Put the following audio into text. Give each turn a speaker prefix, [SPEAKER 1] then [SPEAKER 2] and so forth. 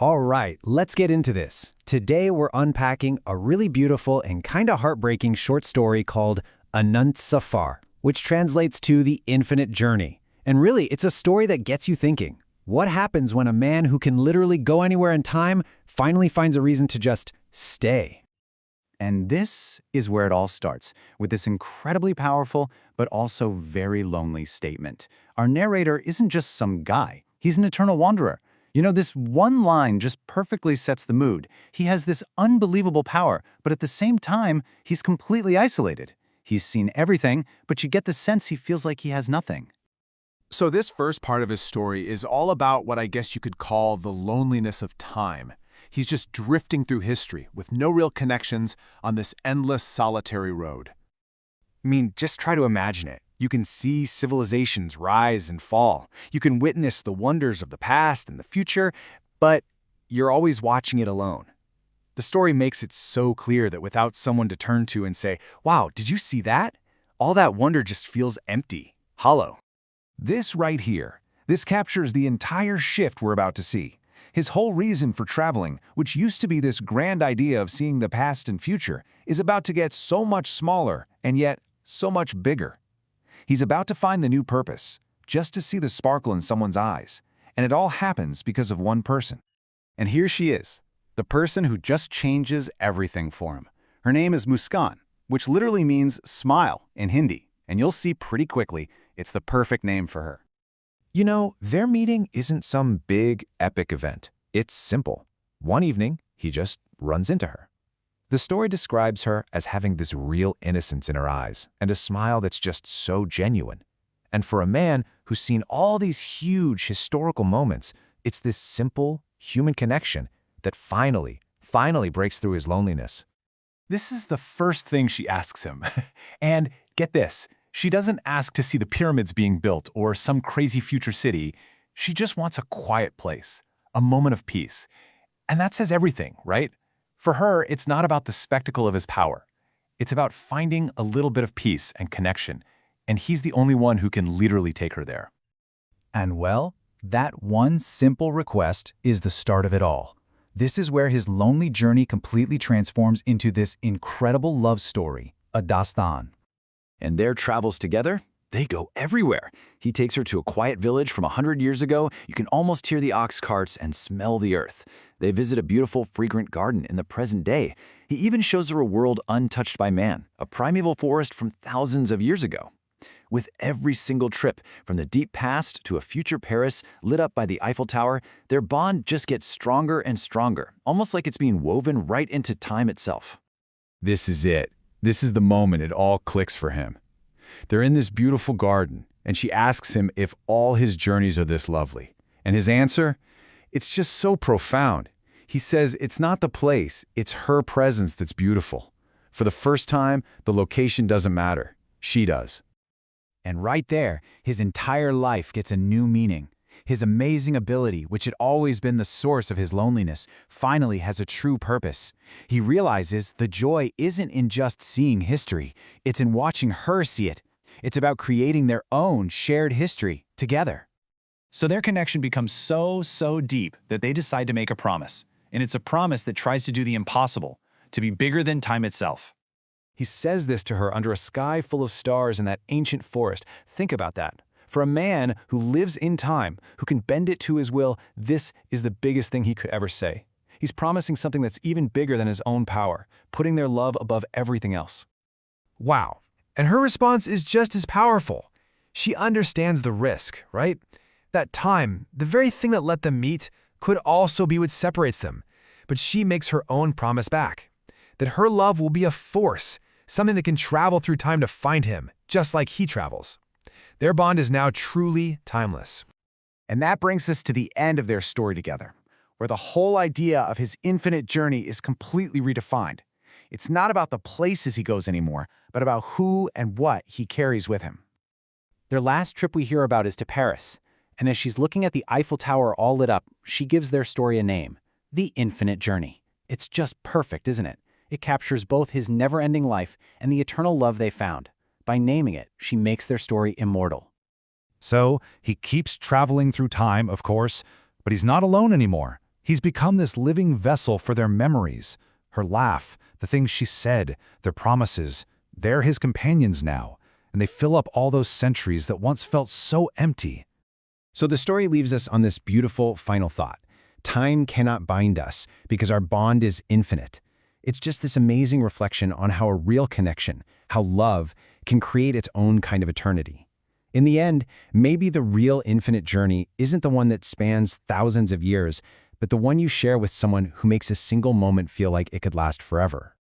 [SPEAKER 1] All right, let's get into this. Today we're unpacking a really beautiful and kinda heartbreaking short story called Anant Safar, which translates to The Infinite Journey. And really, it's a story that gets you thinking. What happens when a man who can literally go anywhere in time finally finds a reason to just stay?
[SPEAKER 2] And this is where it all starts, with this incredibly powerful but also very lonely statement. Our narrator isn't just some guy, he's an eternal wanderer. This one line just perfectly sets the mood. He has this unbelievable power, but at the same time, he's completely isolated. He's seen everything, but you get the sense he feels like he has nothing.
[SPEAKER 3] So this first part of his story is all about what I guess you could call the loneliness of time. He's just drifting through history with no real connections on this endless solitary road.
[SPEAKER 1] I mean, just try to imagine it. You can see civilizations rise and fall. You can witness the wonders of the past and the future, but you're always watching it alone. The story makes it so clear that without someone to turn to and say, "Wow, did you see that?" All that wonder just feels empty, hollow.
[SPEAKER 4] This right here, this captures the entire shift we're about to see. His whole reason for traveling, which used to be this grand idea of seeing the past and future, is about to get so much smaller and yet so much bigger. He's about to find the new purpose, just to see the sparkle in someone's eyes. And it all happens because of one person.
[SPEAKER 2] And here she is, the person who just changes everything for him. Her name is Muskan, which literally means smile in Hindi. And you'll see pretty quickly it's the perfect name for her.
[SPEAKER 4] Their meeting isn't some big, epic event. It's simple. One evening, he just runs into her. The story describes her as having this real innocence in her eyes and a smile that's just so genuine. And for a man who's seen all these huge historical moments, it's this simple, human connection that finally breaks through his loneliness.
[SPEAKER 5] This is the first thing she asks him. And get this, she doesn't ask to see the pyramids being built or some crazy future city. She just wants a quiet place, a moment of peace. And that says everything, right? For her, it's not about the spectacle of his power. It's about finding a little bit of peace and connection, and he's the only one who can literally take her there.
[SPEAKER 6] And well, that one simple request is the start of it all. This is where his lonely journey completely transforms into this incredible love story, a dastan.
[SPEAKER 7] And their travels together, they go everywhere. He takes her to a quiet village from 100 years ago. You can almost hear the ox carts and smell the earth. They visit a beautiful, fragrant garden in the present day. He even shows her a world untouched by man, a primeval forest from thousands of years ago. With every single trip, from the deep past to a future Paris lit up by the Eiffel Tower, their bond just gets stronger and stronger, almost like it's being woven right into time itself.
[SPEAKER 2] This is it. This is the moment it all clicks for him. They're in this beautiful garden, and she asks him if all his journeys are this lovely. And his answer? It's just so profound. He says it's not the place, it's her presence that's beautiful. For the first time, the location doesn't matter. She does.
[SPEAKER 6] And right there, his entire life gets a new meaning. His amazing ability, which had always been the source of his loneliness, finally has a true purpose. He realizes the joy isn't in just seeing history, it's in watching her see it. It's about creating their own shared history together.
[SPEAKER 5] So their connection becomes so deep that they decide to make a promise. And it's a promise that tries to do the impossible, to be bigger than time itself.
[SPEAKER 4] He says this to her under a sky full of stars in that ancient forest. Think about that. For a man who lives in time, who can bend it to his will, this is the biggest thing he could ever say. He's promising something that's even bigger than his own power, putting their love above everything else.
[SPEAKER 8] Wow. And her response is just as powerful. She understands the risk, right? That time, the very thing that let them meet, could also be what separates them. But she makes her own promise back, that her love will be a force, something that can travel through time to find him, just like he travels. Their bond is now truly timeless.
[SPEAKER 1] And that brings us to the end of their story together, where the whole idea of his infinite journey is completely redefined. It's not about the places he goes anymore, but about who and what he carries with him. Their last trip we hear about is to Paris, and as she's looking at the Eiffel Tower all lit up, she gives their story a name, The Infinite Journey. It's just perfect, isn't it? It captures both his never-ending life and the eternal love they found. By naming it, she makes their story immortal.
[SPEAKER 4] So he keeps traveling through time, of course, but he's not alone anymore.
[SPEAKER 5] He's become this living vessel for their memories. Her laugh, the things she said, their promises, they're his companions now, and they fill up all those centuries that once felt so empty.
[SPEAKER 2] So the story leaves us on this beautiful final thought. Time cannot bind us because our bond is infinite. It's just this amazing reflection on how a real connection, how love, can create its own kind of eternity. In the end, maybe the real infinite journey isn't the one that spans thousands of years, but the one you share with someone who makes a single moment feel like it could last forever.